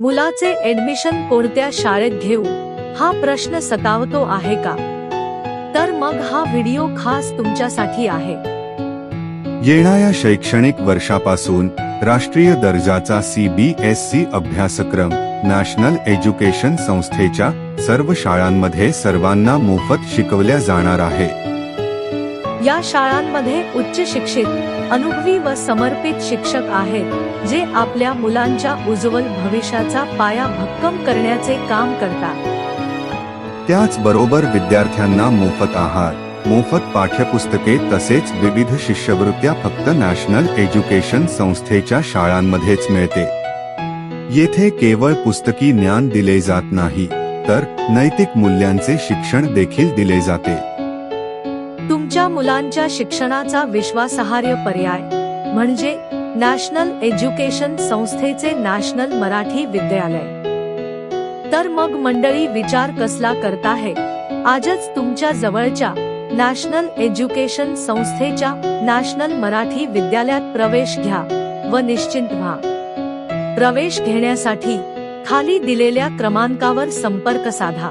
मुलाचे ऍडमिशन कोणत्या शाळेत घेऊ हा प्रश्न सतावतो आहे का? तर मग हा व्हिडिओ खास तुमच्यासाठी आहे। येणाऱ्या शैक्षणिक वर्षापासून राष्ट्रीय दर्जाचा CBSE अभ्यासक्रम नॅशनल एज्युकेशन संस्थेच्या सर्व शाळांमध्ये सर्वांना मोफत शिकवल्या जाणार आहे। या शाळांमध्ये उच्च शिक्षित, अनुभवी व समर्पित शिक्षक आहेत जे आपल्या मुलांच्या उज्ज्वल भविष्याचा पाया भक्कम करण्याचे काम करतात। त्याचबरोबर विद्यार्थ्यांना मोफत आहार, मोफत पाठ्यपुस्तके तसेच विविध शिष्यवृत्त्या फक्त नॅशनल एज्युकेशन संस्थेच्या शाळांमध्येच मिळते। येथे केवळ पुस्तकी ज्ञान दिले जात नाही, तर नैतिक मूल्यांचे शिक्षण देखील दिले जाते। तुमच्या मुलांच्या शिक्षणाचा विश्वासार्ह पर्याय म्हणजे नॅशनल एज्युकेशन संस्थेचे नॅशनल मराठी विद्यालय। तर मग मंडळी, विचार कसला करताहे? आजच तुमच्या जवळच्या नॅशनल एज्युकेशन संस्थेच्या नॅशनल मराठी विद्यालयात प्रवेश घ्या व निश्चिंत व्हा। प्रवेश घेण्यासाठी खाली दिलेल्या क्रमांकावर संपर्क साधा।